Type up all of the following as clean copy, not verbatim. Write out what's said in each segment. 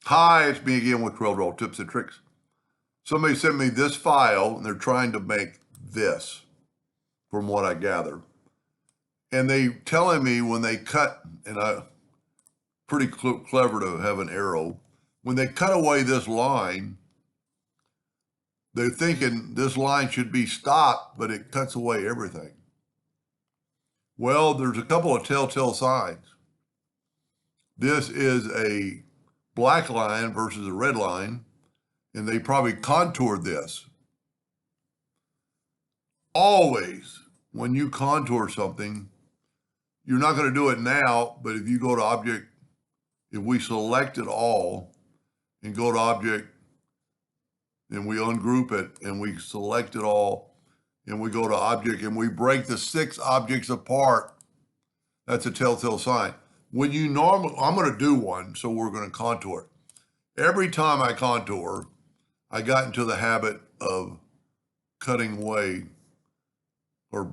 Hi, it's me again with Corel Tips and Tricks. Somebody sent me this file and they're trying to make this, from what I gather. And they telling me when they cut, and I pretty clever to have an arrow, when they cut away this line, they're thinking this line should be stopped, but it cuts away everything. Well, there's a couple of telltale signs. This is a black line versus a red line, and they probably contoured this. Always, when you contour something, you're not going to do it now, but if you go to Object, if we select it all and go to Object and we ungroup it and we select it all and we go to Object and we break the 6 objects apart, that's a telltale sign. When you normally, I'm going to do one, so we're going to contour it. Every time I contour, I got into the habit of cutting away or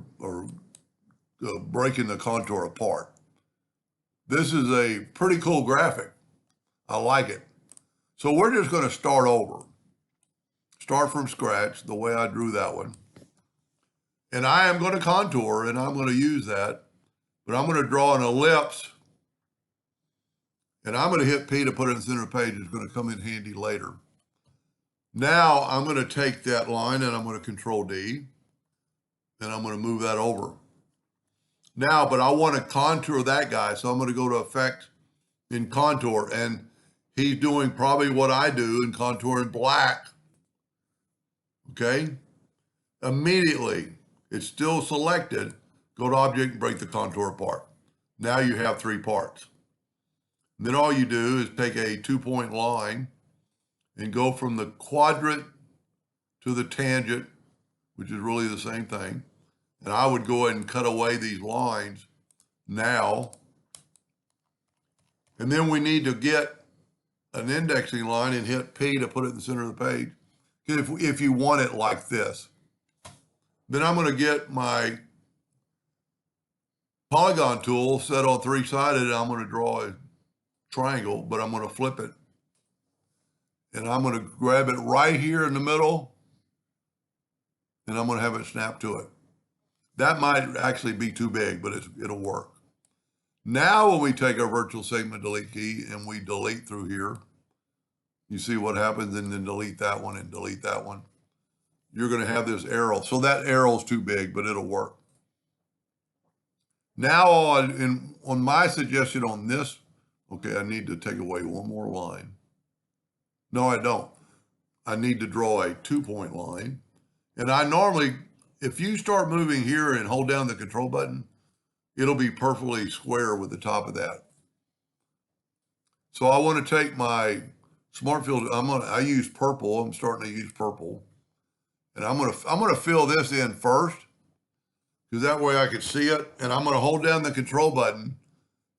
breaking the contour apart. This is a pretty cool graphic. I like it. So we're just going to start over. Start from scratch, the way I drew that one. And I am going to contour, and I'm going to use that. But I'm going to draw an ellipse. And I'm going to hit P to put it in the center of the page. It's going to come in handy later. Now I'm going to take that line, and I'm going to Control D. And I'm going to move that over. Now, but I want to contour that guy, so I'm going to go to Effect in Contour, and he's doing probably what I do in contour in black. Okay? Immediately, it's still selected. Go to Object and break the contour apart. Now you have 3 parts. And then all you do is take a 2-point line and go from the quadrant to the tangent, which is really the same thing. And I would go ahead and cut away these lines now. And then we need to get an indexing line and hit P to put it in the center of the page. If you want it like this. Then I'm going to get my polygon tool set on 3-sided, and I'm going to draw a triangle, but I'm going to flip it. And I'm going to grab it right here in the middle, and I'm going to have it snap to it. That might actually be too big, but it'll work. Now when we take our virtual segment delete key and we delete through here, you see what happens, and then delete that one and delete that one. You're going to have this arrow. So that arrow's too big, but it'll work. Now on my suggestion on this, okay, I need to take away one more line. No, I don't. I need to draw a 2-point line. And I normally, if you start moving here and hold down the control button, it'll be perfectly square with the top of that. So I want to take my smart fill. I use purple. I'm starting to use purple. And I'm gonna fill this in first, because that way I can see it. And I'm gonna hold down the control button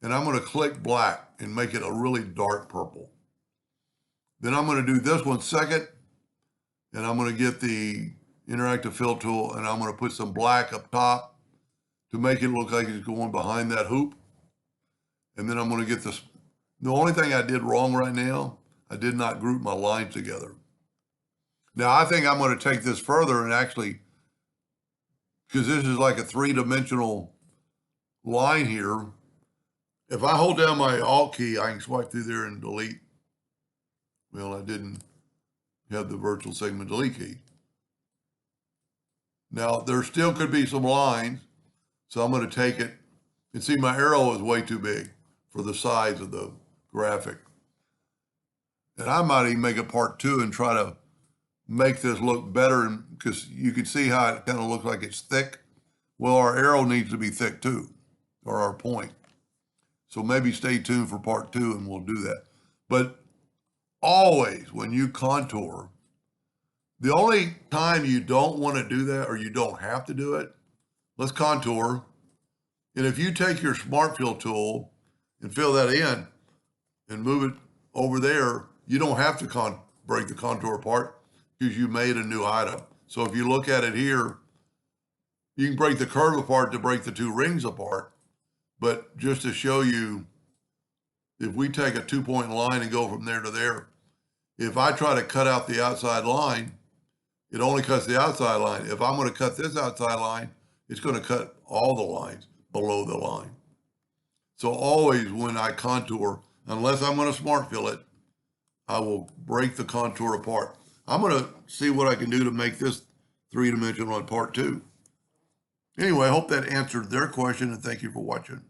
and I'm gonna click black and make it a really dark purple. Then I'm gonna do this one second, and I'm gonna get the interactive fill tool, and I'm going to put some black up top to make it look like it's going behind that hoop. And then I'm going to get this. The only thing I did wrong right now, I did not group my lines together. Now I think I'm going to take this further and actually, because this is like a 3-dimensional line here. If I hold down my Alt key, I can swipe through there and delete. Well, I didn't have the virtual segment delete key. Now, there still could be some lines, so I'm going to take it. And see, my arrow is way too big for the size of the graphic. And I might even make a part 2 and try to make this look better, because you can see how it kind of looks like it's thick. Well, our arrow needs to be thick too, or our point. So maybe stay tuned for part 2 and we'll do that. But always, when you contour, the only time you don't want to do that, or you don't have to do it, let's contour. And if you take your smart fill tool and fill that in and move it over there, you don't have to break the contour apart, because you made a new item. So if you look at it here, you can break the curve apart to break the 2 rings apart. But just to show you, if we take a 2-point line and go from there to there, if I try to cut out the outside line, it only cuts the outside line. If I'm going to cut this outside line, it's going to cut all the lines below the line. So always when I contour, unless I'm going to smart fill it, I will break the contour apart. I'm going to see what I can do to make this three-dimensional in part 2. Anyway, I hope that answered their question, and thank you for watching.